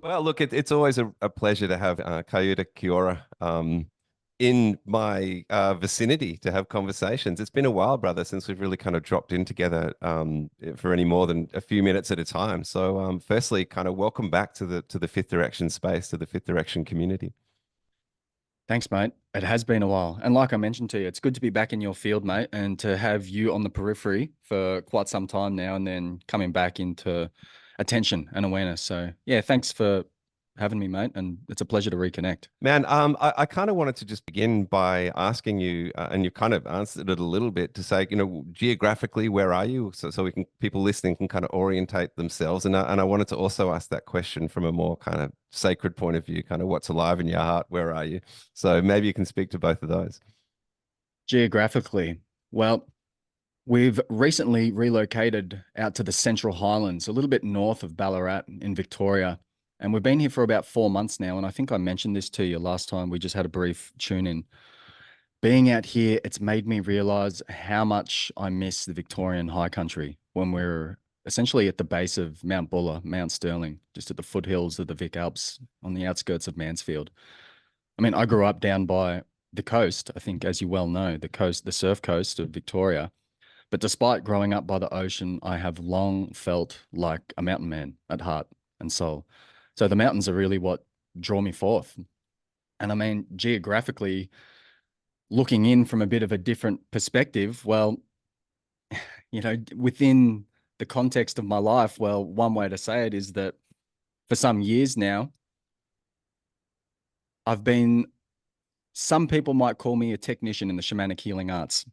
Well, look, it's always a pleasure to have Caiyuda Kiora in my vicinity to have conversations. It's been a while, brother, since we've really kind of dropped in together for any more than a few minutes at a time. So, firstly, kind of welcome back to the Fifth Direction space, to the Fifth Direction community. Thanks, mate. It has been a while. And like I mentioned to you, it's good to be back in your field, mate, and to have you on the periphery for quite some time now and then coming back into attention and awareness. So, yeah, thanks for having me, mate. And it's a pleasure to reconnect. Man, I kind of wanted to just begin by asking you, and you kind of answered it a little bit, to say, geographically, where are you? So we can, people listening can kind of orientate themselves. And I wanted to also ask that question from a more kind of sacred point of view, kind of what's alive in your heart? Where are you? So maybe you can speak to both of those. Geographically, well, we've recently relocated out to the Central Highlands, a little bit north of Ballarat in Victoria. And we've been here for about 4 months now. And I think I mentioned this to you last time. We just had a brief tune in. Being out here, it's made me realize how much I miss the Victorian high country when we're essentially at the base of Mount Buller, Mount Sterling, just at the foothills of the Vic Alps on the outskirts of Mansfield. I mean, I grew up down by the coast, I think, as you well know, the coast, the surf coast of Victoria. But despite growing up by the ocean, I have long felt like a mountain man at heart and soul. So the mountains are really what draw me forth. And I mean, geographically, looking in from a bit of a different perspective, well, within the context of my life, well, one way to say it is that for some years now, I've been, some people might call me a technician in the shamanic healing arts.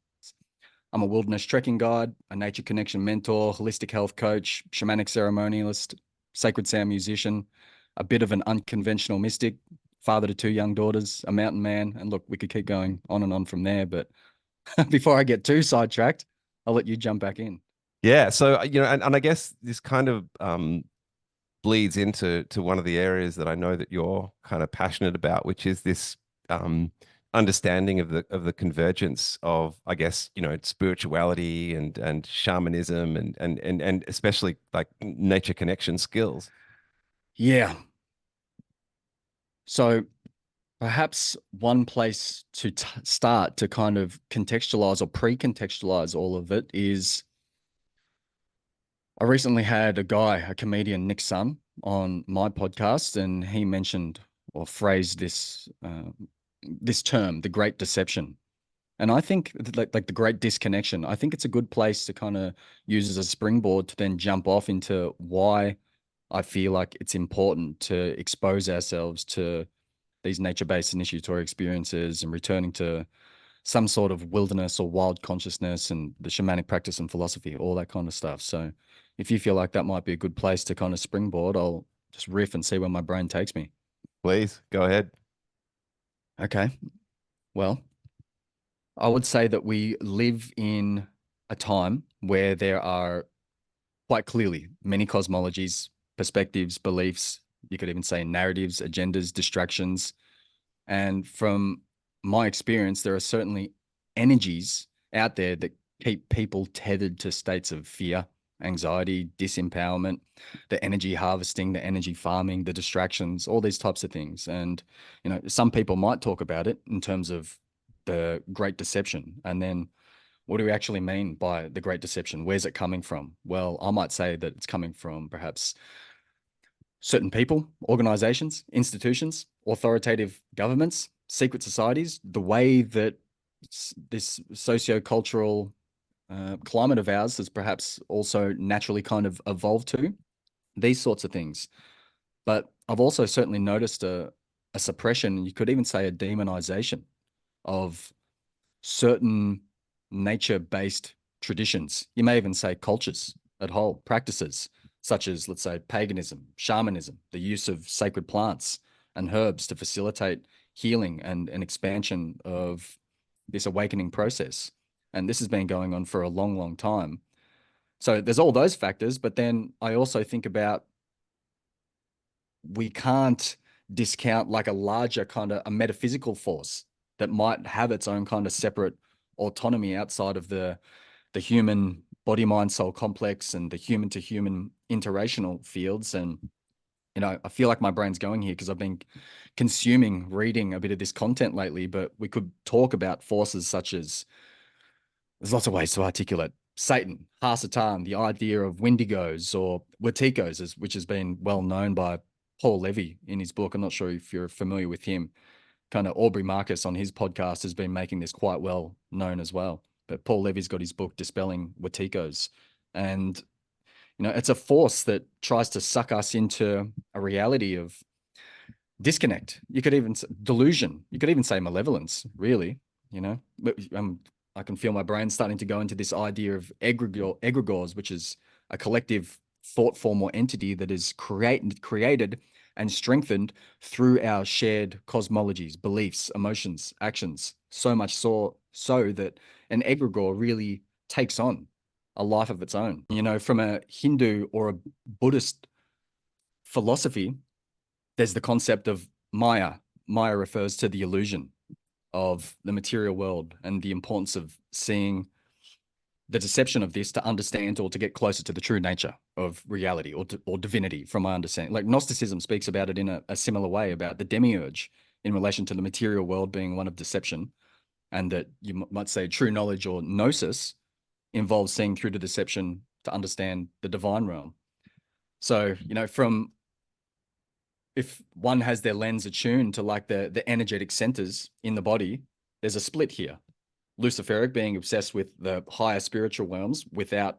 I'm a wilderness trekking guide, a nature connection mentor, holistic health coach, shamanic ceremonialist, sacred sound musician, a bit of an unconventional mystic, father to two young daughters, a mountain man. And look, we could keep going on and on from there. But before I get too sidetracked, I'll let you jump back in. Yeah. So, and I guess this kind of bleeds into one of the areas that I know that you're kind of passionate about, which is this understanding of the convergence of, I guess, spirituality and shamanism and especially like nature connection skills. Yeah. So perhaps one place to start to kind of contextualize or pre-contextualize all of it is I recently had a comedian, Nick Sun, on my podcast, and he mentioned or phrased this term, the Great Deception. And I think like the Great Disconnection, I think it's a good place to kind of use as a springboard to then jump off into why I feel like it's important to expose ourselves to these nature-based initiatory experiences and returning to some sort of wilderness or wild consciousness and the shamanic practice and philosophy, all that kind of stuff. So if you feel like that might be a good place to kind of springboard, I'll just riff and see where my brain takes me. Please go ahead. Okay. Well, I would say that we live in a time where there are quite clearly many cosmologies, perspectives, beliefs, you could even say narratives, agendas, distractions. And from my experience, there are certainly energies out there that keep people tethered to states of fear, anxiety, disempowerment, the energy harvesting, the energy farming, the distractions, all these types of things. And, some people might talk about it in terms of the Great Deception. And then what do we actually mean by the Great Deception? Where's it coming from? Well, I might say that it's coming from perhaps certain people, organizations, institutions, authoritative governments, secret societies, the way that this socio-cultural climate of ours has perhaps also naturally kind of evolved to, these sorts of things. But I've also certainly noticed a suppression, you could even say a demonization of certain nature-based traditions. You may even say cultures at whole, practices such as, let's say, paganism, shamanism, the use of sacred plants and herbs to facilitate healing and an expansion of this awakening process. And this has been going on for a long, long time. So there's all those factors, but then I also think about we can't discount like a larger kind of a metaphysical force that might have its own kind of separate autonomy outside of the human body mind soul complex and the human to human interracial fields. And I feel like my brain's going here because I've been consuming, reading a bit of this content lately, but we could talk about forces such as, there's lots of ways to articulate Satan, Hasatan, the idea of Wendigos or Watikos, which has been well known by Paul Levy in his book. I'm not sure if you're familiar with him. Kind of Aubrey Marcus on his podcast has been making this quite well known as well. But Paul Levy's got his book Dispelling Watikos. And, it's a force that tries to suck us into a reality of disconnect. You could even delusion. You could even say malevolence, really, But I can feel my brain starting to go into this idea of egregores, which is a collective thought form or entity that is created and strengthened through our shared cosmologies, beliefs, emotions, actions. So much so that an egregore really takes on a life of its own. From a Hindu or a Buddhist philosophy, there's the concept of Maya. Maya refers to the illusion of the material world and the importance of seeing the deception of this to understand or to get closer to the true nature of reality or divinity, from my understanding. Like Gnosticism speaks about it in a similar way, about the demiurge in relation to the material world being one of deception, and that you might say true knowledge or gnosis involves seeing through the deception to understand the divine realm. So, from if one has their lens attuned to like the energetic centers in the body, there's a split here. Luciferic being obsessed with the higher spiritual realms without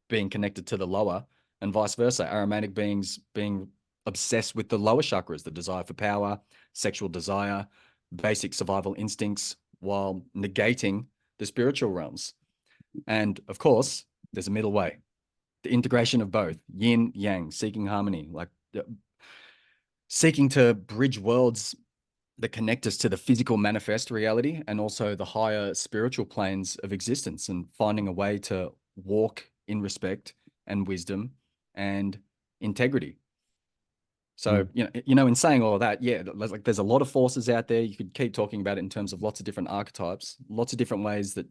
being connected to the lower, and vice versa. Aromatic beings being obsessed with the lower chakras, the desire for power, sexual desire, basic survival instincts, while negating the spiritual realms. And of course, there's a middle way, the integration of both, yin, yang, seeking harmony, like seeking to bridge worlds that connect us to the physical manifest reality and also the higher spiritual planes of existence, and finding a way to walk in respect and wisdom and integrity. So, in saying all of that, yeah, like there's a lot of forces out there. You could keep talking about it in terms of lots of different archetypes, lots of different ways that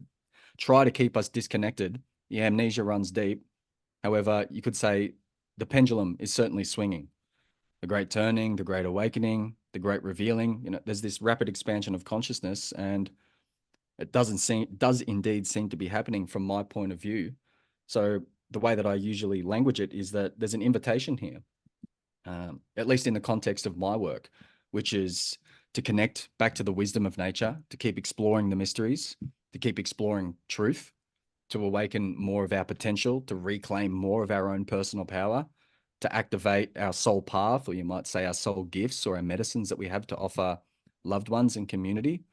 try to keep us disconnected. The amnesia runs deep. However, you could say the pendulum is certainly swinging. The great turning, the great awakening, the great revealing, there's this rapid expansion of consciousness, and it does indeed seem to be happening from my point of view. So the way that I usually language it is that there's an invitation here, at least in the context of my work, which is to connect back to the wisdom of nature, to keep exploring the mysteries, to keep exploring truth, to awaken more of our potential, to reclaim more of our own personal power, to activate our soul path, or you might say our soul gifts or our medicines that we have to offer loved ones and community.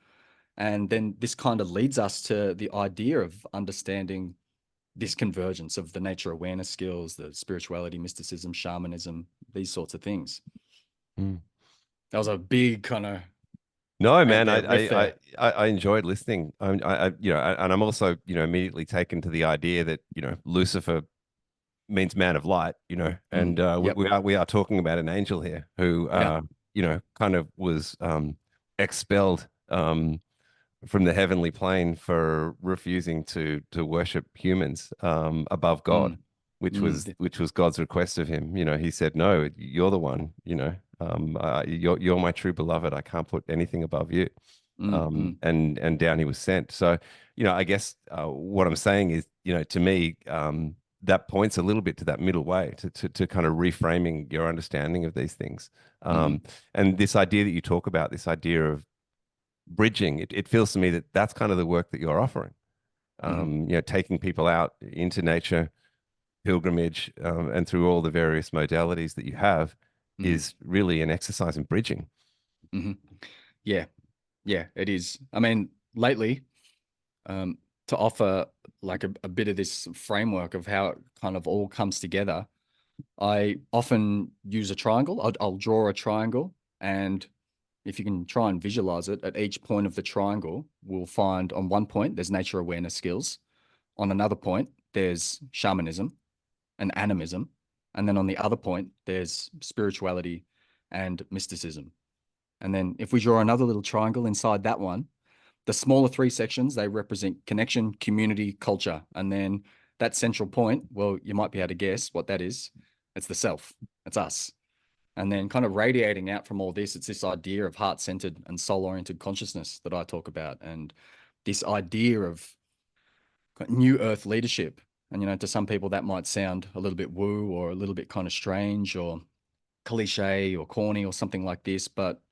And then this kind of leads us to the idea of understanding this convergence of the nature awareness skills, the spirituality, mysticism, shamanism, these sorts of things. Mm. That was a big kind of No, man, riff there. I enjoyed listening. And I'm also, immediately taken to the idea that, Lucifer means man of light, and Yep. we are talking about an angel here who, Yeah. kind of was expelled from the heavenly plane for refusing to worship humans above God, Mm. which Mm. was God's request of him. He said, "No, you're the one. You're my true beloved. I can't put anything above you." Mm. Mm. And down he was sent. So, I guess what I'm saying is, to me, that points a little bit to that middle way to kind of reframing your understanding of these things. Mm-hmm. And this idea that you talk about, this idea of bridging, it feels to me that that's kind of the work that you're offering. Mm-hmm. Taking people out into nature, pilgrimage, and through all the various modalities that you have Mm-hmm. is really an exercise in bridging. Mm-hmm. Yeah. Yeah, it is. I mean, lately, um, to offer like a bit of this framework of how it kind of all comes together, I often use a triangle. I'll draw a triangle, and if you can try and visualize it, at each point of the triangle, we'll find on one point there's nature awareness skills. On another point, there's shamanism and animism. And then on the other point, there's spirituality and mysticism. And then if we draw another little triangle inside that one, the smaller three sections, they represent connection, community, culture. And then that central point, well, you might be able to guess what that is. It's the self. It's us. And then kind of radiating out from all this, it's this idea of heart-centered and soul-oriented consciousness that I talk about, and this idea of new earth leadership. And, to some people that might sound a little bit woo or a little bit kind of strange or cliche or corny or something like this. But,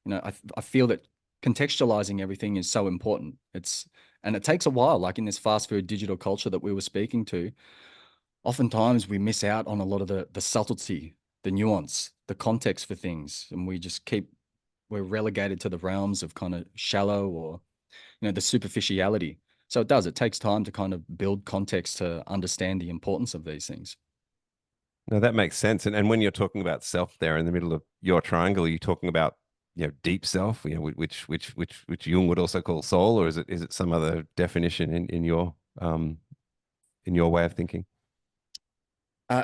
I feel that contextualizing everything is so important. And it takes a while, like in this fast food digital culture that we were speaking to, oftentimes we miss out on a lot of the subtlety, the nuance, the context for things. And we're relegated to the realms of kind of shallow or, the superficiality. So it takes time to kind of build context to understand the importance of these things. No, that makes sense. And when you're talking about self there in the middle of your triangle, are you talking about, deep self, which Jung would also call soul, or is it some other definition in your way of thinking?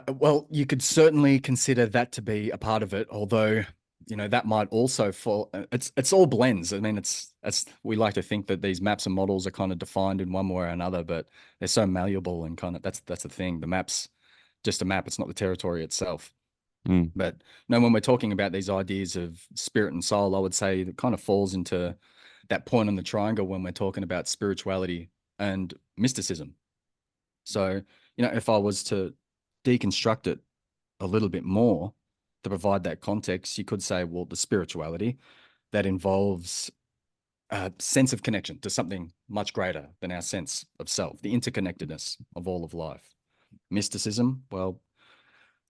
Well, you could certainly consider that to be a part of it, although that might also fall. It's all blends. I mean, it's we like to think that these maps and models are kind of defined in one way or another, but they're so malleable and kind of that's the thing. The map's just a map. It's not the territory itself. Mm. But no, when we're talking about these ideas of spirit and soul, I would say that kind of falls into that point on the triangle when we're talking about spirituality and mysticism. So, if I was to deconstruct it a little bit more to provide that context, you could say, well, the spirituality that involves a sense of connection to something much greater than our sense of self, the interconnectedness of all of life. Mysticism, well,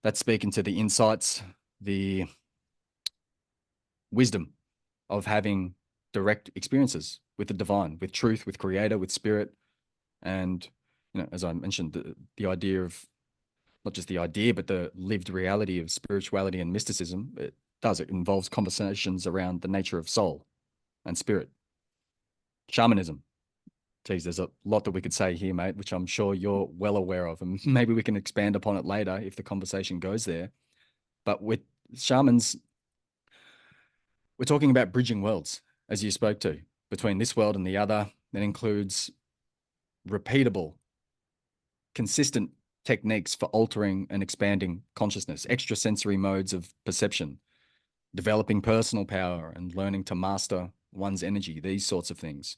that's speaking to the insights, the wisdom of having direct experiences with the divine, with truth, with creator, with spirit. And, as I mentioned, the idea of not just the idea, but the lived reality of spirituality and mysticism. It involves conversations around the nature of soul and spirit. Shamanism. Geez, there's a lot that we could say here, mate, which I'm sure you're well aware of. And maybe we can expand upon it later if the conversation goes there. But with shamans, we're talking about bridging worlds, as you spoke to, between this world and the other. That includes repeatable, consistent techniques for altering and expanding consciousness, extrasensory modes of perception, developing personal power and learning to master one's energy, these sorts of things.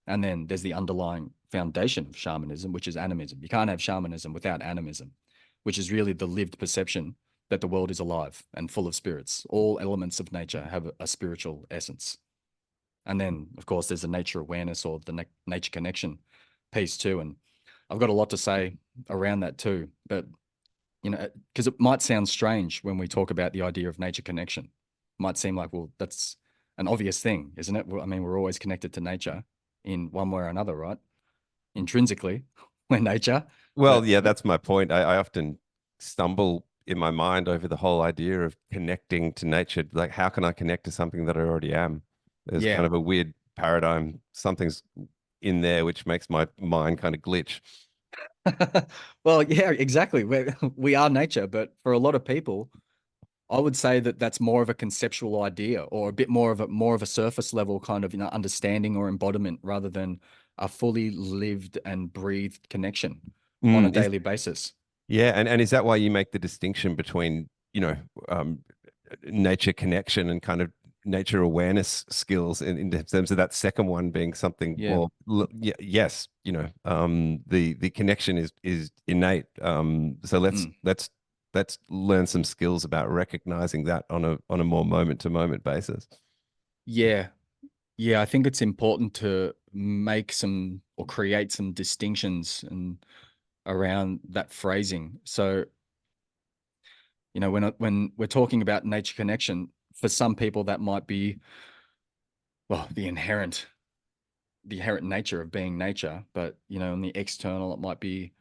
And then there's the underlying foundation of shamanism, which is animism. You can't have shamanism without animism, which is really the lived perception that the world is alive and full of spirits. All elements of nature have a spiritual essence. And then, of course, there's the nature awareness or the nature connection piece too. And I've got a lot to say around that too. But, because it might sound strange when we talk about the idea of nature connection. It might seem like, well, that's an obvious thing, isn't it? I mean, we're always connected to nature in one way or another, right? Intrinsically, we're nature. Well, But yeah, that's my point. I often stumble in my mind over the whole idea of connecting to nature. Like, how can I connect to something that I already am? There's yeah. kind of a weird paradigm. Something's in there which makes my mind kind of glitch. Well, yeah, exactly. We are nature, but for a lot of people, I would say that that's more of a conceptual idea or a bit more of a surface level kind of understanding or embodiment rather than a fully lived and breathed connection on a Mm, daily basis. yeah, and is that why you make the distinction between, um, nature connection and kind of nature awareness skills in terms of that second one being something Yeah. more, yes, the connection is innate. So Mm. let's learn some skills about recognizing that on a more moment to moment basis. Yeah. Yeah, I think it's important to make some or create some distinctions and around that phrasing. So, when we're talking about nature connection, for some people that might be, well, the inherent nature of being nature, but in the external it might be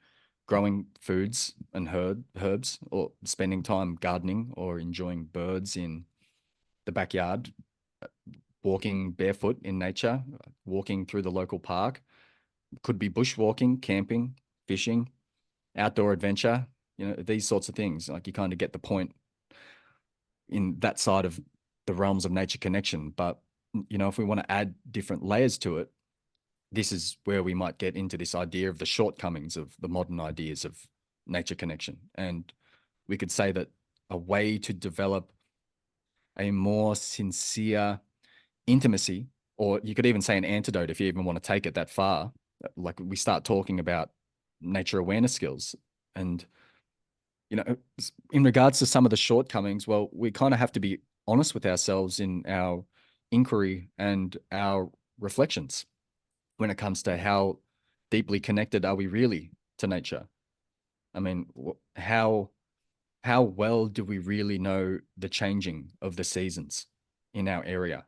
growing foods and herbs or spending time gardening or enjoying birds in the backyard, walking barefoot in nature, walking through the local park. Could be bushwalking, camping, fishing, outdoor adventure, these sorts of things. Like, you kind of get the point in that side of the realms of nature connection. But, if we want to add different layers to it, this is where we might get into this idea of the shortcomings of the modern ideas of nature connection. And we could say that a way to develop a more sincere intimacy, or you could even say an antidote if you even want to take it that far. Like we start talking about nature awareness skills. And, in regards to some of the shortcomings, well, we kind of have to be honest with ourselves in our inquiry and our reflections when it comes to how deeply connected are we really to nature. I mean, how well do we really know the changing of the seasons in our area?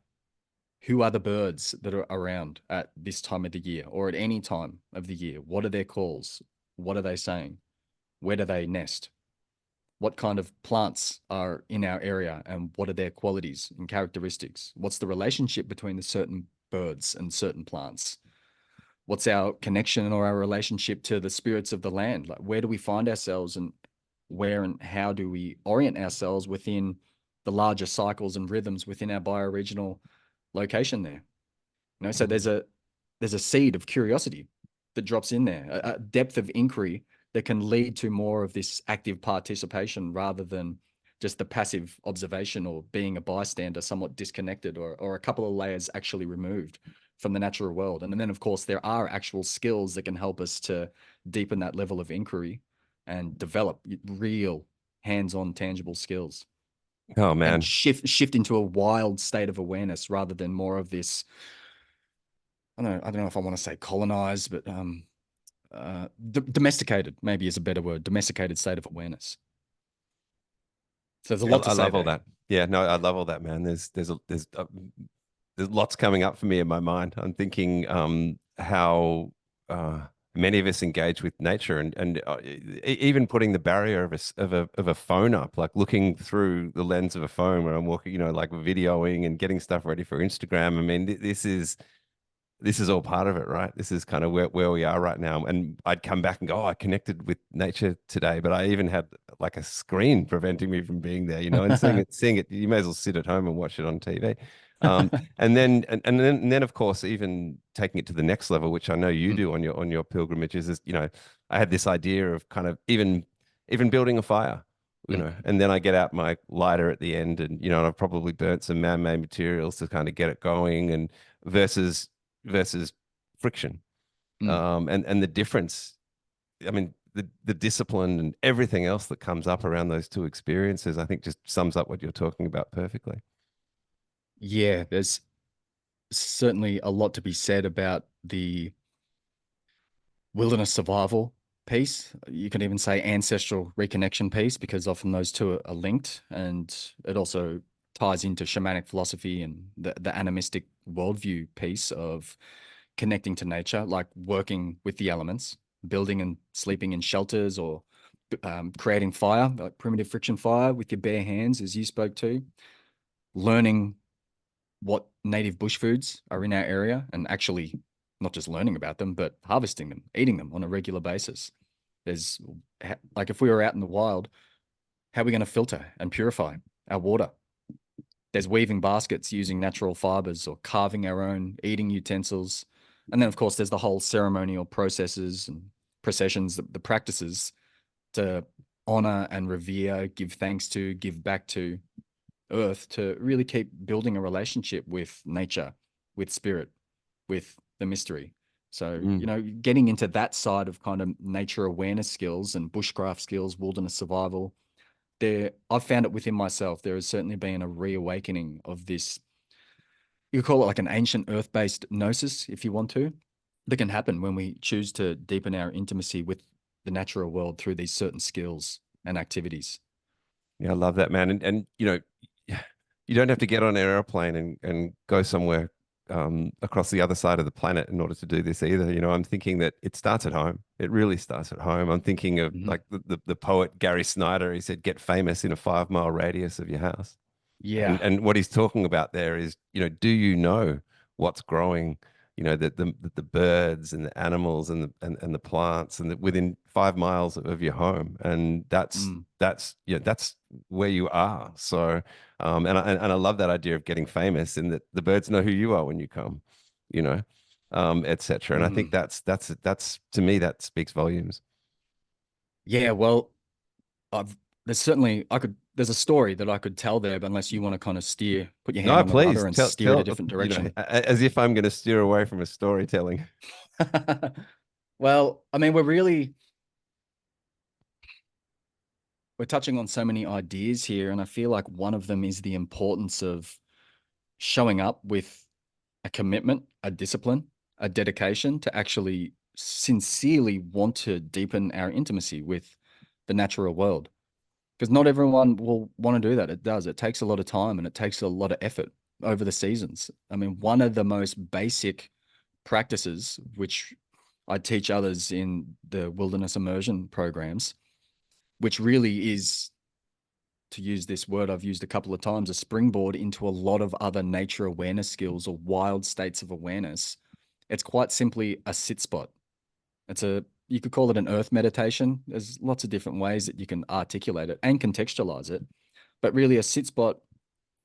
Who are the birds that are around at this time of the year or at any time of the year? What are their calls? What are they saying? Where do they nest? What kind of plants are in our area and what are their qualities and characteristics? What's the relationship between the certain birds and certain plants? What's our connection or our relationship to the spirits of the land? Like, where do we find ourselves, and where and how do we orient ourselves within the larger cycles and rhythms within our bioregional location there? So Mm. there's a seed of curiosity that drops in there, a depth of inquiry that can lead to more of this active participation rather than just the passive observation or being a bystander, somewhat disconnected, or a couple of layers actually removed from the natural world. And then, of course, there are actual skills that can help us to deepen that level of inquiry and develop real hands-on tangible skills Oh and man. shift into a wild state of awareness rather than more of this. I don't know if I want to say colonized, but domesticated maybe is a better word. Domesticated state of awareness. So there's a Yeah, lot to I say love all there. that. Yeah, no, I love all that, man. There's lots coming up for me in my mind. I'm thinking how many of us engage with nature, even putting the barrier of a phone up, like looking through the lens of a phone when I'm walking, like videoing and getting stuff ready for Instagram. I mean, this is all part of it, right? This is kind of where we are right now. And I'd come back and go, oh, I connected with nature today, but I even had like a screen preventing me from being there, and seeing it, you may as well sit at home and watch it on TV. And then of course, even taking it to the next level, which I know you Mm, do on your pilgrimages, is, I had this idea of kind of even building a fire. mm. And then I get out my lighter at the end, and I've probably burnt some man-made materials to kind of get it going, and versus friction, Mm. and the difference. I mean, the discipline and everything else that comes up around those two experiences, I think, just sums up what you're talking about perfectly. Yeah, there's certainly a lot to be said about the wilderness survival piece. You can even say ancestral reconnection piece because often those two are linked, and it also ties into shamanic philosophy and the animistic worldview piece of connecting to nature, like working with the elements, building and sleeping in shelters, or creating fire, like primitive friction fire with your bare hands, as you spoke to, learning what native bush foods are in our area and actually not just learning about them, but harvesting them, eating them on a regular basis. There's like if we were out in the wild, how are we going to filter and purify our water? There's weaving baskets using natural fibers or carving our own eating utensils. And then, of course, there's the whole ceremonial processes and processions, the practices to honor and revere, give thanks to, give back to Earth to really keep building a relationship with nature, with spirit, with the mystery. So, Mm. getting into that side of kind of nature awareness skills and bushcraft skills, wilderness survival, I've found it within myself. There has certainly been a reawakening of this. You could call it like an ancient earth-based gnosis, if you want to, that can happen when we choose to deepen our intimacy with the natural world through these certain skills and activities. Yeah, I love that, man. And you don't have to get on an airplane and go somewhere across the other side of the planet in order to do this either. I'm thinking that it starts at home. It really starts at home. I'm thinking of Mhm. like the poet Gary Snyder. He said, "Get famous in a 5 mile radius of your house." And Yeah. and what he's talking about there is, do you know what's growing? The birds and the animals and the plants and within 5 miles of your home, and that's Mm. that's that's where you are. So, and I love that idea of getting famous, and that the birds know who you are when you come, you know, etc. And I think Mm. that's to me that speaks volumes. Yeah, well, I've there's a story that I could tell there, but unless you want to kind of put your hand No, on the rudder please and steer it a tell, different you know, direction. as if I'm going to steer away from a storytelling. Well, I mean, we're touching on so many ideas here, and I feel like one of them is the importance of showing up with a commitment, a discipline, a dedication to actually sincerely want to deepen our intimacy with the natural world. Because not everyone will want to do that. It does. It takes a lot of time and it takes a lot of effort over the seasons. I mean, one of the most basic practices, which I teach others in the wilderness immersion programs, which really is, to use this word I've used a couple of times, a springboard into a lot of other nature awareness skills or wild states of awareness. It's quite simply a sit spot. You could call it an earth meditation. There's lots of different ways that you can articulate it and contextualize it. But really, a sit spot,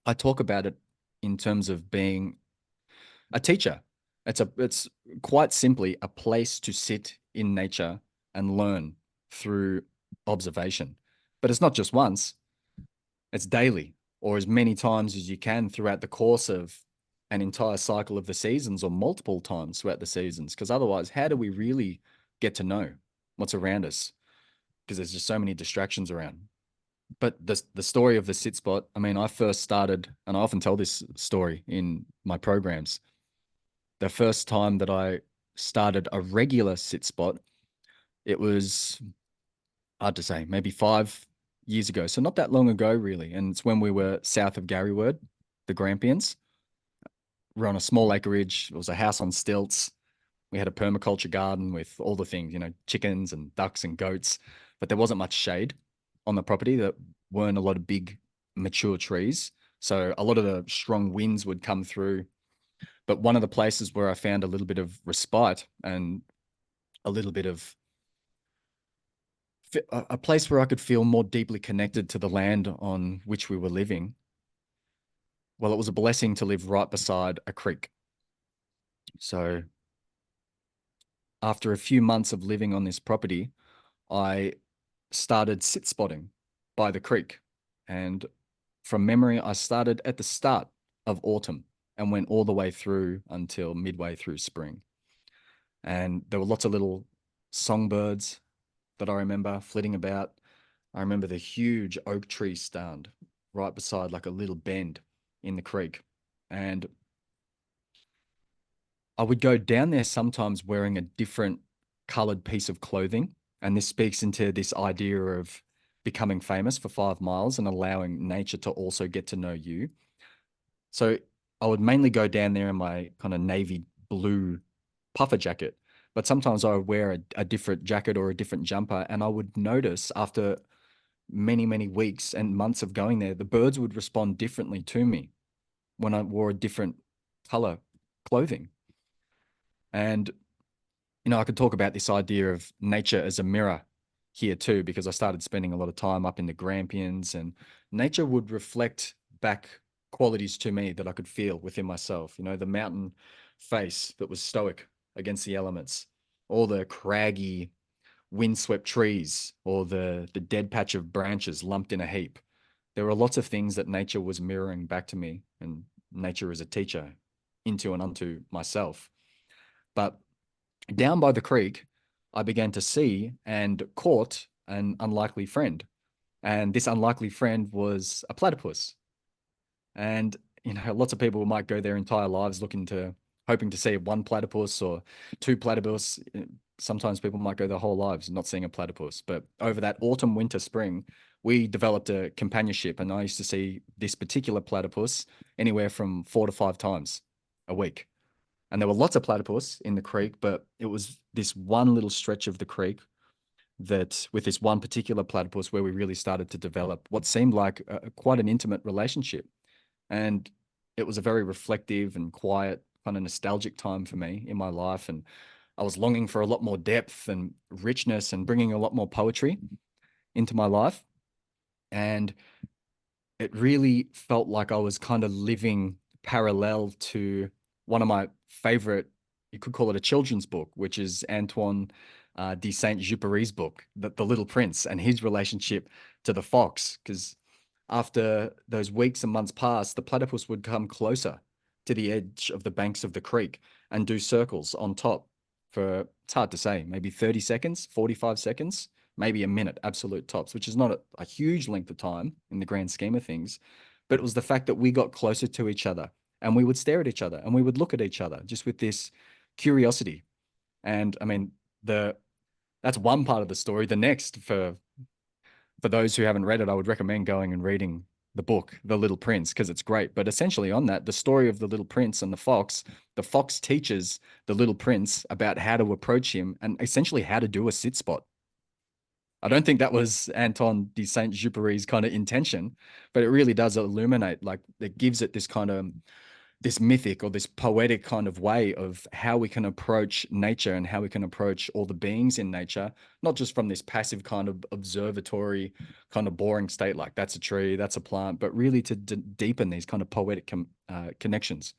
I talk about it in terms of being a teacher. It's quite simply a place to sit in nature and learn through observation. But it's not just once, it's daily or as many times as you can throughout the course of an entire cycle of the seasons or multiple times throughout the seasons. Because otherwise, how do we really get to know what's around us? Because there's just so many distractions around. But the story of the sit spot, I mean, I first started, and I often tell this story in my programs. The first time that I started a regular sit spot, it was hard to say, maybe 5 years ago. So not that long ago, really. And it's when we were south of Garryword, the Grampians. We're on a small acreage. It was a house on stilts. We had a permaculture garden with all the things, chickens and ducks and goats, but there wasn't much shade on the property. That weren't a lot of big mature trees. So a lot of the strong winds would come through. But one of the places where I found a little bit of respite and a little bit of a place where I could feel more deeply connected to the land on which we were living. Well, it was a blessing to live right beside a creek. So after a few months of living on this property, I started sit spotting by the creek. And from memory, I started at the start of autumn and went all the way through until midway through spring. And there were lots of little songbirds that I remember flitting about. I remember the huge oak tree stand right beside like a little bend in the creek. And I would go down there sometimes wearing a different colored piece of clothing. And this speaks into this idea of becoming famous for 5 miles and allowing nature to also get to know you. So I would mainly go down there in my kind of navy blue puffer jacket, but sometimes I would wear a different jacket or a different jumper. And I would notice after many, many weeks and months of going there, the birds would respond differently to me when I wore a different color clothing. And, I could talk about this idea of nature as a mirror here too, because I started spending a lot of time up in the Grampians and nature would reflect back qualities to me that I could feel within myself. The mountain face that was stoic against the elements, or the craggy, windswept trees, or the dead patch of branches lumped in a heap. There were lots of things that nature was mirroring back to me, and nature is a teacher into and unto myself. But down by the creek, I began to see and caught an unlikely friend. And this unlikely friend was a platypus. And, lots of people might go their entire lives hoping to see one platypus or two platypus. Sometimes people might go their whole lives not seeing a platypus. But over that autumn, winter, spring, we developed a companionship. And I used to see this particular platypus anywhere from 4 to 5 times a week. And there were lots of platypus in the creek, but it was this one little stretch of the creek that with this one particular platypus where we really started to develop what seemed like quite an intimate relationship. And it was a very reflective and quiet, kind of nostalgic time for me in my life. And I was longing for a lot more depth and richness and bringing a lot more poetry into my life. And it really felt like I was kind of living parallel to one of my favorite, you could call it a children's book, which is Antoine de Saint-Exupéry's book, the Little Prince, and his relationship to the fox. Because after those weeks and months passed, the platypus would come closer to the edge of the banks of the creek and do circles on top for, it's hard to say, maybe 30 seconds, 45 seconds, maybe a minute, absolute tops, which is not a huge length of time in the grand scheme of things. But it was the fact that we got closer to each other and we would stare at each other and we would look at each other just with this curiosity. And I mean, the that's one part of the story. The next, for those who haven't read it, I would recommend going and reading the book, The Little Prince, because it's great. But essentially, on that, the story of the little prince and the fox teaches the little prince about how to approach him and essentially how to do a sit spot. I don't think that was Anton de Saint-Exupéry's kind of intention, but it really does illuminate, like, it gives it this kind of this mythic or this poetic kind of way of how we can approach nature and how we can approach all the beings in nature, not just from this passive kind of observatory kind of boring state, like that's a tree, that's a plant, but really to deepen these kind of poetic connections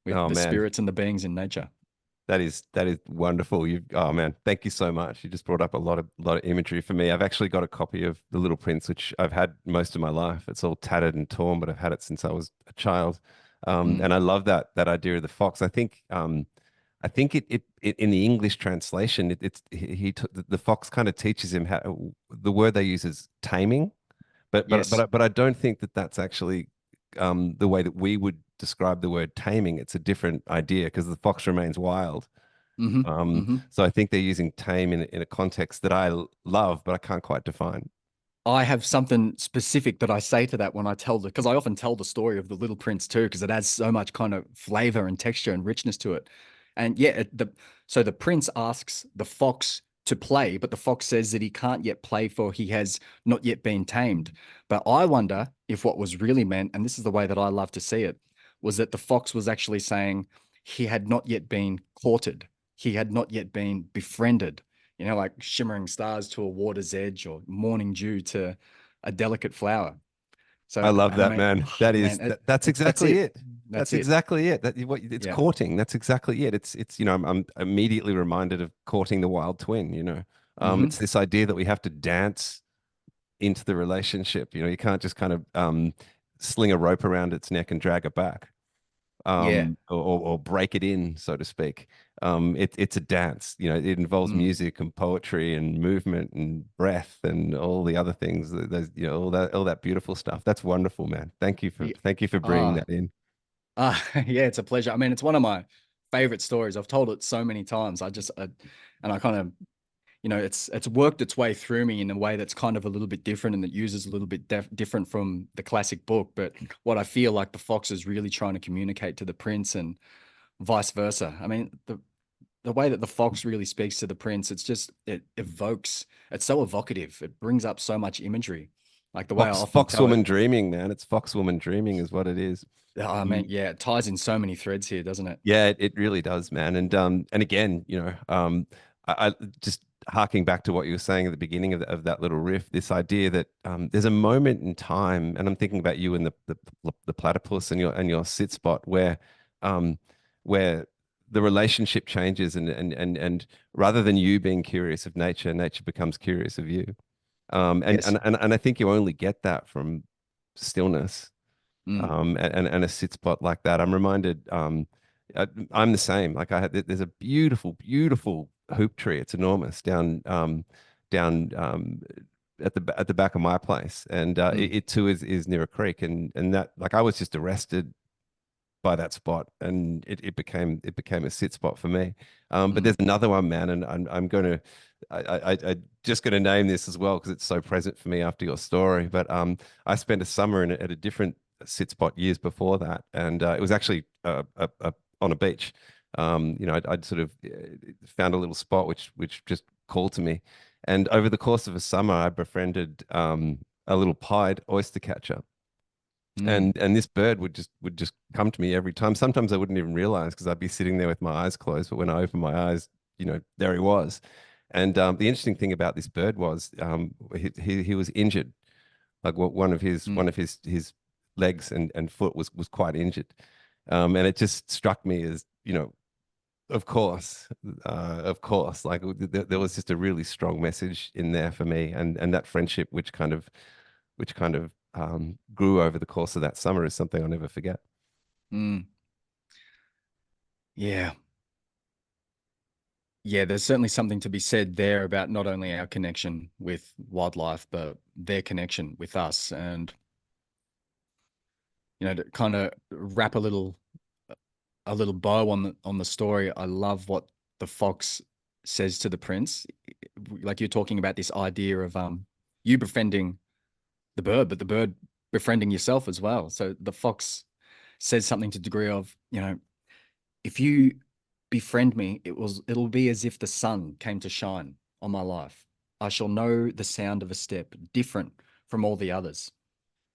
with Oh the man, spirits and the beings in nature. that is wonderful. You oh man, thank you so much. You just brought up a lot of imagery for me. I've actually got a copy of The Little Prince, which I've had most of my life. It's all tattered and torn, but I've had it since I was a child. Mm. And I love that idea of the fox. I think it in the English translation, it's the fox kind of teaches him how the word they use is taming, Yes. but I don't think that that's actually the way that we would describe the word taming. It's a different idea because the fox remains wild. Hmm. Hmm. So I think they're using tame in a context that I love, but I can't quite define. I have something specific that I say to that when I tell because I often tell the story of the Little Prince too, because it adds so much kind of flavor and texture and richness to it. And yeah, so the prince asks the fox to play, but the fox says that he can't yet play for he has not yet been tamed. But I wonder if what was really meant, and this is the way that I love to see it, was that the fox was actually saying he had not yet been courted, he had not yet been befriended, like shimmering stars to a water's edge or morning dew to a delicate flower. I So, love and I that, mean, man. oh, man, That's that's exactly it. it. That's That's it. exactly it. It's Yeah. courting. That's exactly it. It's I'm immediately reminded of courting the wild twin, Hmm. it's this idea that we have to dance into the relationship. You can't just kind of sling a rope around its neck and drag it back. Yeah. Or break it in, so to speak. It's a dance. It involves Mm. music and poetry and movement and breath and all the other things. There's, all that beautiful stuff. That's wonderful, man. Yeah. Thank you for bringing Ah, that in. yeah, it's a pleasure. I mean, it's one of my favorite stories. I've told it so many times. And I kind of, it's worked its way through me in a way that's kind of a little bit different and that uses a little bit different from the classic book. But what I feel like the fox is really trying to communicate to the prince and vice versa. I mean, the way that the fox really speaks to the prince, it evokes, it's so evocative. It brings up so much imagery. Like the way I often tell it. Foxwoman dreaming, man. It's foxwoman dreaming is what it is. I mean, Um, yeah, it ties in so many threads here, doesn't it? Yeah, it really does, man. And again, I just harking back to what you were saying at the beginning of that little riff, this idea that there's a moment in time, and I'm thinking about you and the platypus and your sit spot um, where the relationship changes, and rather than you being curious of nature, nature becomes curious of you. Yes. And I think you only get that from stillness, Mm, and a sit spot like that. I'm reminded, I'm the same. Like there's a beautiful, beautiful hoop tree. It's enormous down at the back of my place, and mm, it too is near a creek, and that like I was just arrested by that spot, and it became a sit spot for me. But mm, there's another one, man, and I'm going to I just going to name this as well because it's so present for me after your story. But I spent a summer at a different sit spot years before that, and it was actually on a beach. I'd sort of found a little spot which just called to me, and over the course of a summer, I befriended a little pied oyster catcher, mm, and this bird would just come to me every time. Sometimes I wouldn't even realize because I'd be sitting there with my eyes closed, but when I opened my eyes, there he was. And the interesting thing about this bird was he was injured. Like one of his mm, one of his legs and foot was quite injured. And it just struck me as Of course, of course. Like there was just a really strong message in there for me, and that friendship, which kind of grew over the course of that summer, is something I'll never forget. Mm, yeah. Yeah, there's certainly something to be said there about not only our connection with wildlife, but their connection with us. And, to kind of wrap a little bow on the story, I love what the fox says to the prince. Like you're talking about this idea of you befriending the bird, but the bird befriending yourself as well. So the fox says something to the degree of, if you befriend me, it'll be as if the sun came to shine on my life. I shall know the sound of a step different from all the others.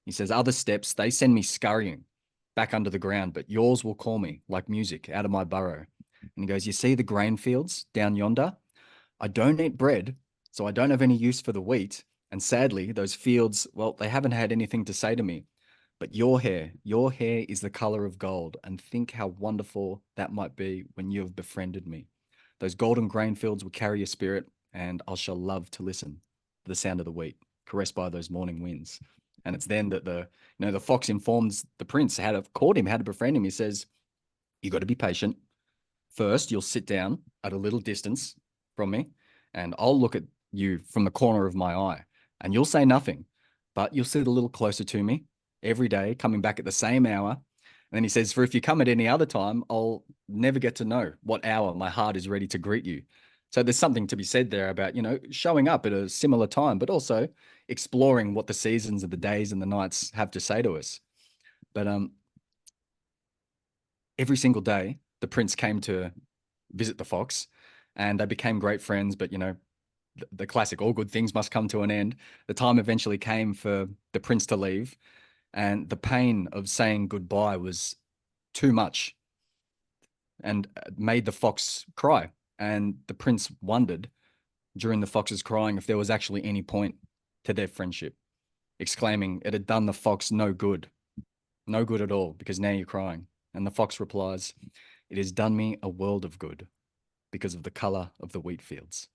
He says, other steps, they send me scurrying back under the ground, but yours will call me like music out of my burrow. And he goes, you see the grain fields down yonder? I don't eat bread, so I don't have any use for the wheat. And sadly, those fields, well, they haven't had anything to say to me. But your hair is the color of gold, and think how wonderful that might be when you have befriended me. Those golden grain fields will carry your spirit, and I shall love to listen to the sound of the wheat, caressed by those morning winds. And it's then that the fox informs the prince how to court him, how to befriend him. He says, you got to be patient. First, you'll sit down at a little distance from me, and I'll look at you from the corner of my eye, and you'll say nothing, but you'll sit a little closer to me every day, coming back at the same hour. And then he says, for if you come at any other time, I'll never get to know what hour my heart is ready to greet you. So there's something to be said there about, showing up at a similar time, but also exploring what the seasons of the days and the nights have to say to us. But every single day, the prince came to visit the fox, and they became great friends. But the classic, all good things must come to an end. The time eventually came for the prince to leave, and the pain of saying goodbye was too much and made the fox cry. And the prince wondered during the fox's crying if there was actually any point to their friendship, exclaiming it had done the fox no good at all, because now you're crying. And the fox replies, it has done me a world of good because of the color of the wheat fields.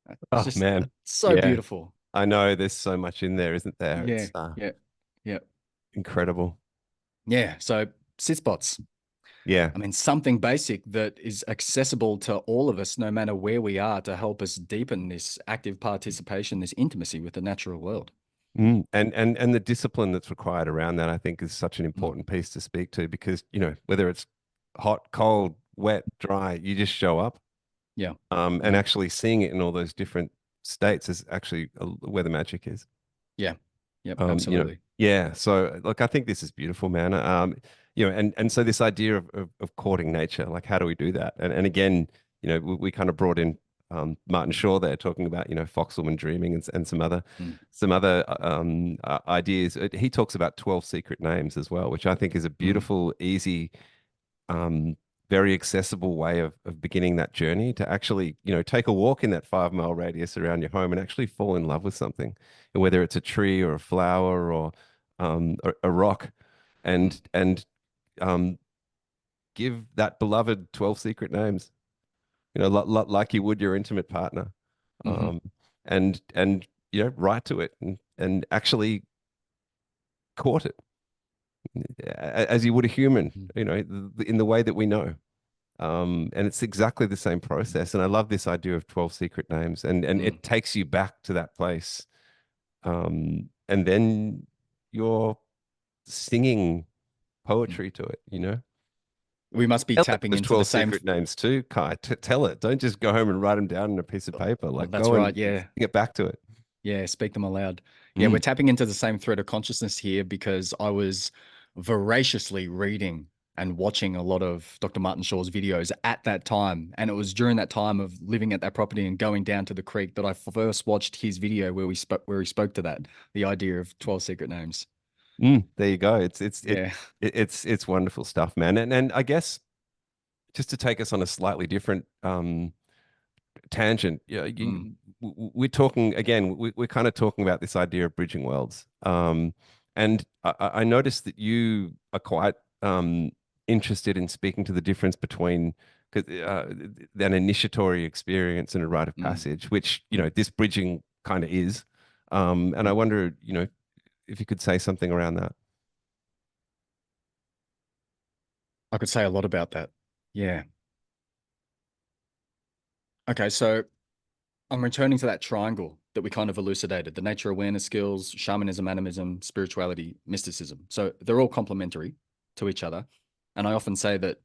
It's Oh just man, so yeah, beautiful. I know there's so much in there, isn't there? Yeah, It's yeah, yeah, incredible. yeah. So sit spots. Yeah. I mean, something basic that is accessible to all of us, no matter where we are, to help us deepen this active participation, this intimacy with the natural world. And the discipline that's required around that, I think, is such an Mm. important piece to speak to because, whether it's hot, cold, wet, dry, you just show up. Yeah, And yeah, actually seeing it in all those different states is actually where the magic is. yeah, yep, Um, you know, absolutely. yeah. So look, I think this is beautiful, man. And so this idea of courting nature, like how do we do that? And again, we kind of brought in Martin Shaw there talking about, Foxwoman dreaming and Mm, some other ideas. He talks about 12 secret names as well, which I think is a mm, beautiful, easy um, very accessible way of beginning that journey to actually, take a walk in that 5 mile radius around your home and actually fall in love with something, and whether it's a tree or a flower or a rock, mm, and um, give that beloved 12 secret names, like you would your intimate partner, mhm, um, and write to it and actually court it as you would a human, mhm, in the way that we know. And it's exactly the same process. And I love this idea of 12 secret names, and mm, it takes you back to that place. And then you're singing mm. poetry to it. We must be Tell it tapping those into the 12 same. secret names too, Kai. Tell it. Don't just go home and write them down on a piece of paper. Oh, Like that's go and right. Yeah, sing it back to it. yeah. Speak them aloud. Yeah, we're Mm, tapping into the same thread of consciousness here because I was voraciously reading and watching a lot of Dr. Martin Shaw's videos at that time. And it was during that time of living at that property and going down to the creek that I first watched his video where he spoke to that, the idea of 12 secret names. there you go. Yeah. It's wonderful stuff, man. And I guess just to take us on a slightly different tangent. Yeah, Mm, we're talking again. We're kind of talking about this idea of bridging worlds. And I noticed that you are quite interested in speaking to the difference between an initiatory experience and a rite of Mm. passage, which, this bridging kind of is. And I Mm. wonder, if you could say something around that. I could say a lot about that. Yeah. Okay, so I'm returning to that triangle that we kind of elucidated, the nature awareness skills, shamanism, animism, spirituality, mysticism. So they're all complementary to each other. And I often say that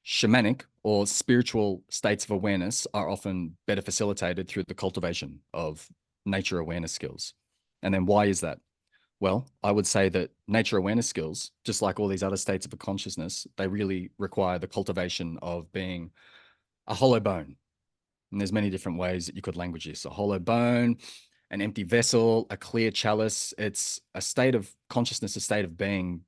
shamanic or spiritual states of awareness are often better facilitated through the cultivation of nature awareness skills. And then why is that? Well, I would say that nature awareness skills, just like all these other states of a consciousness, they really require the cultivation of being a hollow bone. And there's many different ways that you could language this. A hollow bone, an empty vessel, a clear chalice. It's a state of consciousness, a state of being,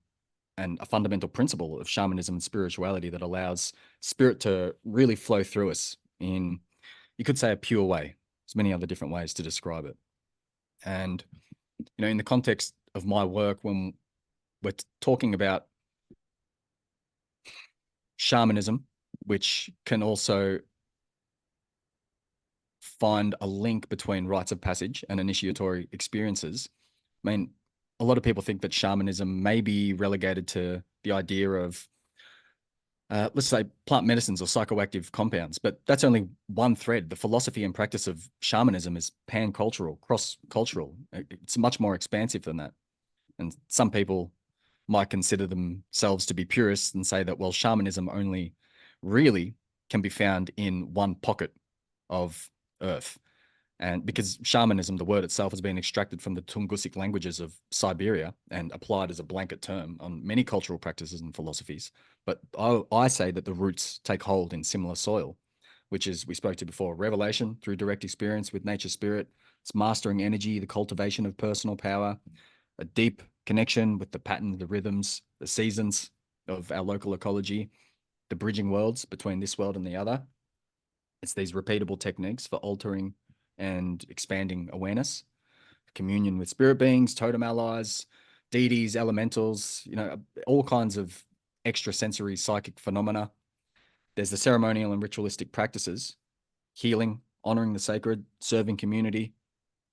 and a fundamental principle of shamanism and spirituality that allows spirit to really flow through us in, you could say, a pure way. There's many other different ways to describe it. And, in the context of my work, when we're talking about shamanism, which can also find a link between rites of passage and initiatory experiences. I mean, a lot of people think that shamanism may be relegated to the idea of, let's say, plant medicines or psychoactive compounds, but that's only one thread. The philosophy and practice of shamanism is pan-cultural, cross-cultural. It's much more expansive than that. And some people might consider themselves to be purists and say that, well, shamanism only really can be found in one pocket of earth. And because shamanism, the word itself, has been extracted from the Tungusic languages of Siberia and applied as a blanket term on many cultural practices and philosophies. But I say that the roots take hold in similar soil, which is, we spoke to before, revelation through direct experience with nature spirit. It's mastering energy, the cultivation of personal power, a deep connection with the patterns, the rhythms, the seasons of our local ecology, the bridging worlds between this world and the other. It's these repeatable techniques for altering and expanding awareness, communion with spirit beings, totem allies, deities, elementals, all kinds of extrasensory psychic phenomena. There's the ceremonial and ritualistic practices, healing, honoring the sacred, serving community,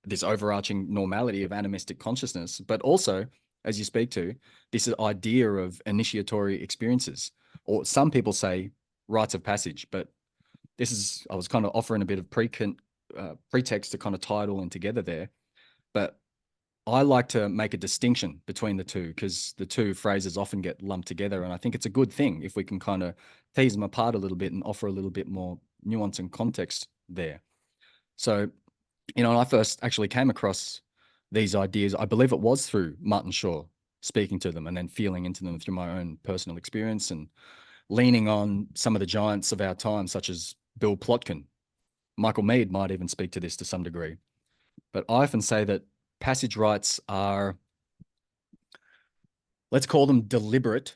this overarching normality of animistic consciousness, but also, as you speak to, this idea of initiatory experiences, or some people say rites of passage, but I was kind of offering a bit of pretext to kind of tie it all in together there. But I like to make a distinction between the two because the two phrases often get lumped together. And I think it's a good thing if we can kind of tease them apart a little bit and offer a little bit more nuance and context there. So, when I first actually came across these ideas, I believe it was through Martin Shaw, speaking to them and then feeling into them through my own personal experience and leaning on some of the giants of our time, such as Bill Plotkin. Michael Mead might even speak to this to some degree. But I often say that passage rites are, let's call them deliberate,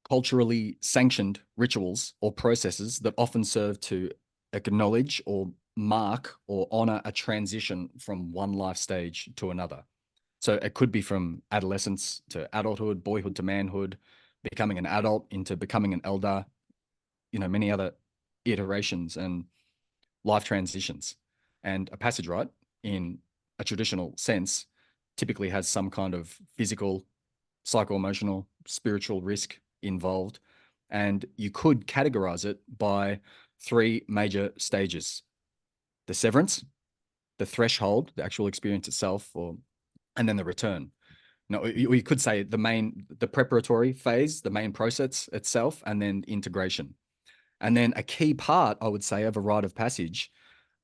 culturally sanctioned rituals or processes that often serve to acknowledge or mark or honor a transition from one life stage to another. So it could be from adolescence to adulthood, boyhood to manhood, becoming an adult into becoming an elder, many other iterations and life transitions. And a passage rite, in a traditional sense, typically has some kind of physical, psycho-emotional, spiritual risk involved. And you could categorize it by three major stages: the severance, the threshold, the actual experience itself, and then the return. No, you could say the preparatory phase, the main process itself, and then integration. And then a key part, I would say, of a rite of passage,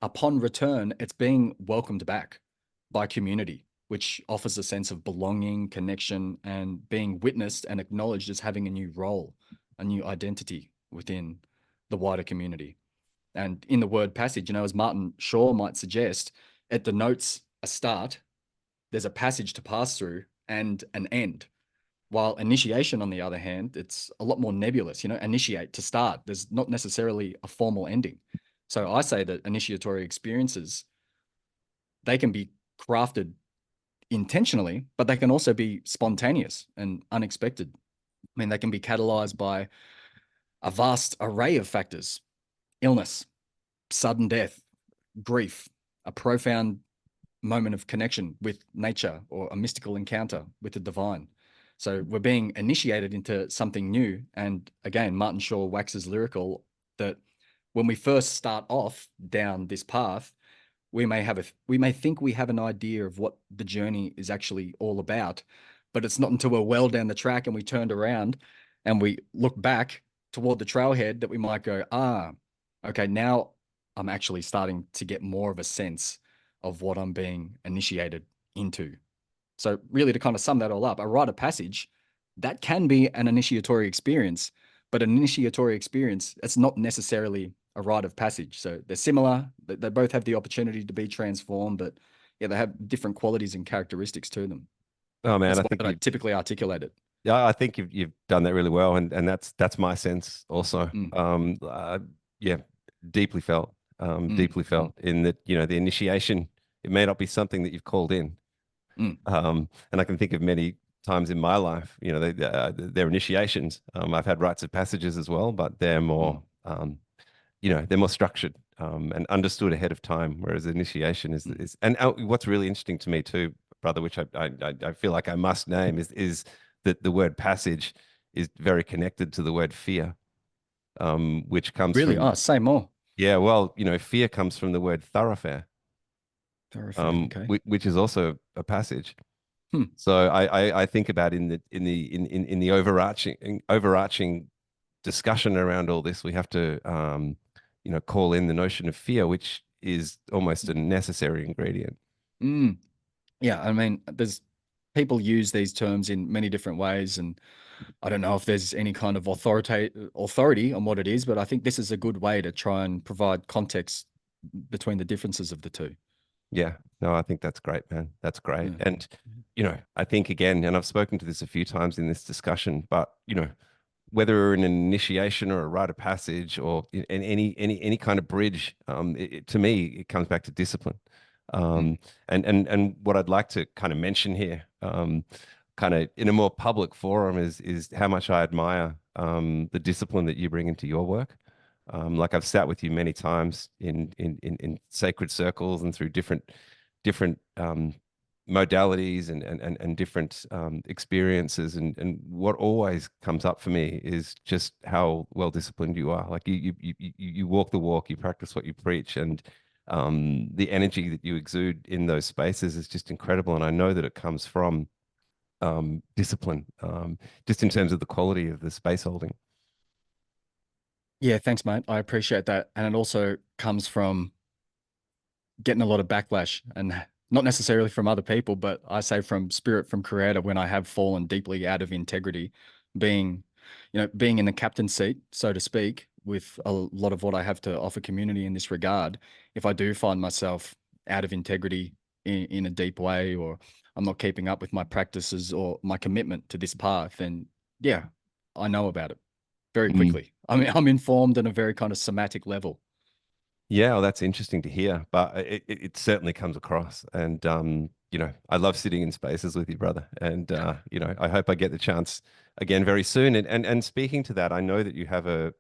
upon return, it's being welcomed back by community, which offers a sense of belonging, connection, and being witnessed and acknowledged as having a new role, a new identity within the wider community. And in the word passage, as Martin Shaw might suggest, it denotes a start, there's a passage to pass through, and an end. While initiation, on the other hand, it's a lot more nebulous, initiate to start. There's not necessarily a formal ending. So I say that initiatory experiences, they can be crafted intentionally, but they can also be spontaneous and unexpected. I mean, they can be catalyzed by a vast array of factors: illness, sudden death, grief, a profound moment of connection with nature, or a mystical encounter with the divine. So we're being initiated into something new. And again, Martin Shaw waxes lyrical that when we first start off down this path, we may think we have an idea of what the journey is actually all about, but it's not until we're well down the track and we turned around and we look back toward the trailhead that we might go, okay, now I'm actually starting to get more of a sense of what I'm being initiated into. So really, to kind of sum that all up, a rite of passage, that can be an initiatory experience, but an initiatory experience, it's not necessarily a rite of passage. So they're similar. They both have the opportunity to be transformed, but yeah, they have different qualities and characteristics to them. Oh man, That's I the way think that I you typically articulate it. yeah, I think you've done that really well, and that's my sense also. Mm, Yeah, deeply felt, mm, deeply mm, felt in that, the initiation. It may not be something that you've called in, mm, and I can think of many times in my life, they're initiations. I've had rites of passages as well, but they're mm, more, they're more structured, and understood ahead of time. Whereas initiation is, mm. and what's really interesting to me too, brother, which I feel like I must name is that the word passage is very connected to the word fear, which comes Really? from, Oh, say more. yeah, well, fear comes from the word thoroughfare, Thoroughfare. Okay. which is also a passage. Hmm. So I think about in the overarching discussion around all this, we have to call in the notion of fear, which is almost a necessary ingredient. Mm. Yeah, I mean, there's people use these terms in many different ways, and I don't know if there's any kind of authority on what it is, but I think this is a good way to try and provide context between the differences of the two. Yeah, no, I think that's great, man. That's great. Yeah. And I think again, and I've spoken to this a few times in this discussion, but whether in an initiation or a rite of passage or in any kind of bridge, to me, it comes back to discipline. Mm. And what I'd like to kind of mention here, kind of in a more public forum, is how much I admire the discipline that you bring into your work. Like I've sat with you many times in sacred circles and through different modalities and different experiences, and what always comes up for me is just how well disciplined you are. Like you walk the walk, you practice what you preach, and the energy that you exude in those spaces is just incredible. And I know that it comes from discipline, just in terms of the quality of the space holding. Yeah, thanks, mate. I appreciate that. And it also comes from getting a lot of backlash, and not necessarily from other people, but I say from spirit, from creator, when I have fallen deeply out of integrity, being, being in the captain's seat, so to speak, with a lot of what I have to offer community in this regard. If I do find myself out of integrity in a deep way, or I'm not keeping up with my practices or my commitment to this path, then yeah, I know about it very Mm. quickly. I mean, I'm informed on a very kind of somatic level. Yeah, well, that's interesting to hear, but it certainly comes across. And I love sitting in spaces with you, brother. And I hope I get the chance again very soon. And speaking to that, I know that you have a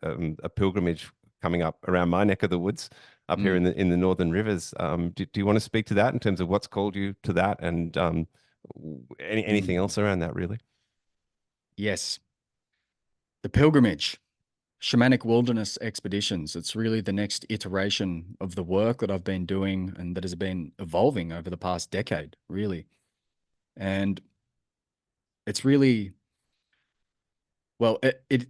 pilgrimage coming up around my neck of the woods, up here Mm, in the Northern Rivers. Do you want to speak to that in terms of what's called you to that, and anything mm. else around that, really? Yes, the pilgrimage. Shamanic wilderness expeditions. It's really the next iteration of the work that I've been doing and that has been evolving over the past decade, really. And it's really, well, it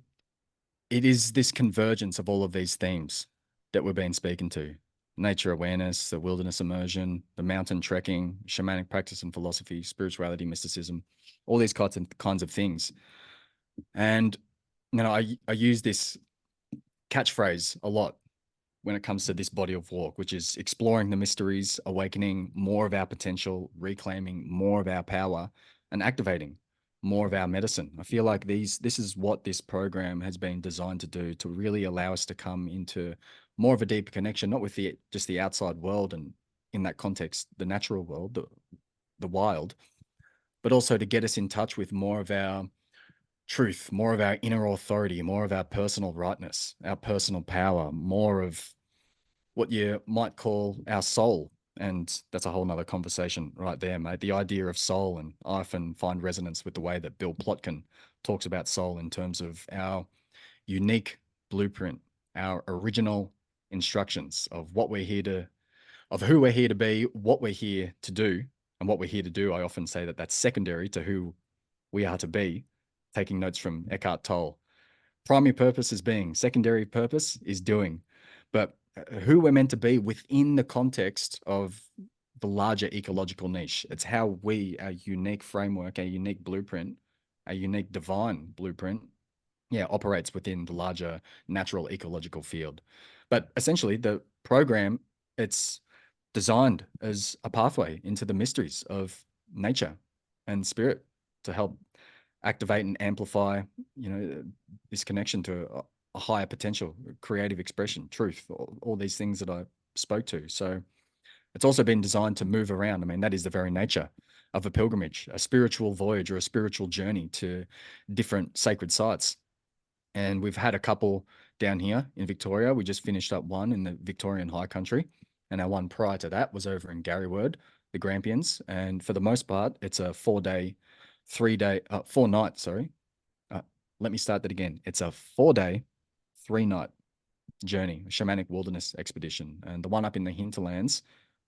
is this convergence of all of these themes that we've been speaking to: nature awareness, the wilderness immersion, the mountain trekking, shamanic practice and philosophy, spirituality, mysticism, all these kinds of things. And I use this catchphrase a lot when it comes to this body of work, which is exploring the mysteries, awakening more of our potential, reclaiming more of our power, and activating more of our medicine. I feel like this is what this program has been designed to do, to really allow us to come into more of a deeper connection, not with just the outside world and, in that context, the natural world, the wild, but also to get us in touch with more of our truth, more of our inner authority, more of our personal rightness, our personal power, more of what you might call our soul. And that's a whole nother conversation right there, mate. The idea of soul, and I often find resonance with the way that Bill Plotkin talks about soul in terms of our unique blueprint, our original instructions of what we're here to, of who we're here to be, what we're here to do, and what we're here to do. I often say that that's secondary to who we are to be, taking notes from Eckhart Tolle. Primary purpose is being, secondary purpose is doing. But who we're meant to be within the context of the larger ecological niche. It's how we, our unique framework, our unique blueprint, our unique divine blueprint, yeah, operates within the larger natural ecological field. But essentially, the program, it's designed as a pathway into the mysteries of nature and spirit to help activate and amplify, this connection to a higher potential, creative expression, truth, all these things that I spoke to. So it's also been designed to move around. I mean, that is the very nature of a pilgrimage, a spiritual voyage or a spiritual journey to different sacred sites. And we've had a couple down here in Victoria. We just finished up one in the Victorian High Country, and our one prior to that was over in Garryword, the Grampians. And for the most part, it's a 4 day, 3 day, 4 night. Sorry, let me start that again. It's a 4 day, 3 night journey, a shamanic wilderness expedition. And the one up in the hinterlands,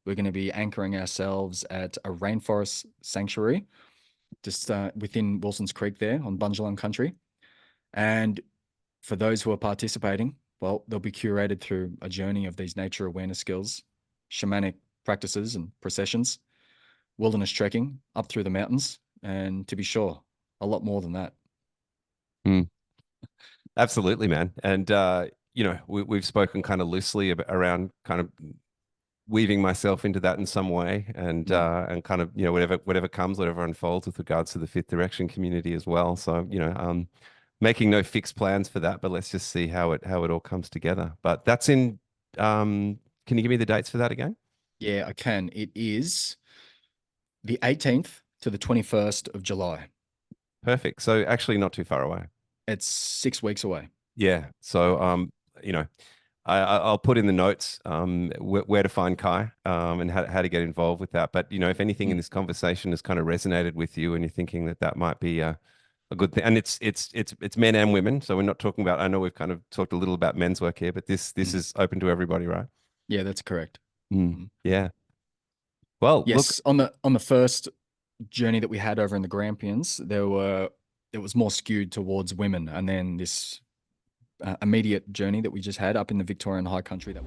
we're going to be anchoring ourselves at a rainforest sanctuary just within Wilson's Creek there on Bundjalung country. And for those who are participating, well, they'll be curated through a journey of these nature awareness skills, shamanic practices and processions, wilderness trekking up through the mountains, and to be sure, a lot more than that. Mm, absolutely, man. And we've spoken kind of loosely around kind of weaving myself into that in some way, and kind of whatever comes, whatever unfolds with regards to the fifth direction community as well. So making no fixed plans for that, but let's just see how it all comes together. But that's in. Can you give me the dates for that again? Yeah, I can. It is the 18th to the 21st of July. Perfect. So actually, not too far away. It's 6 weeks away. Yeah. So you know, I'll put in the notes where to find Kai and how to get involved with that. But if anything in Mm. this conversation has kind of resonated with you and you're thinking that that might be a good thing, and it's men and women, so we're not talking about. I know we've kind of talked a little about men's work here, but this Mm. is open to everybody, right? Yeah, that's correct. Mm, Mm. yeah. Well, look, Yes, on the first journey that we had over in the Grampians, it was more skewed towards women, and then this immediate journey that we just had up in the Victorian High Country that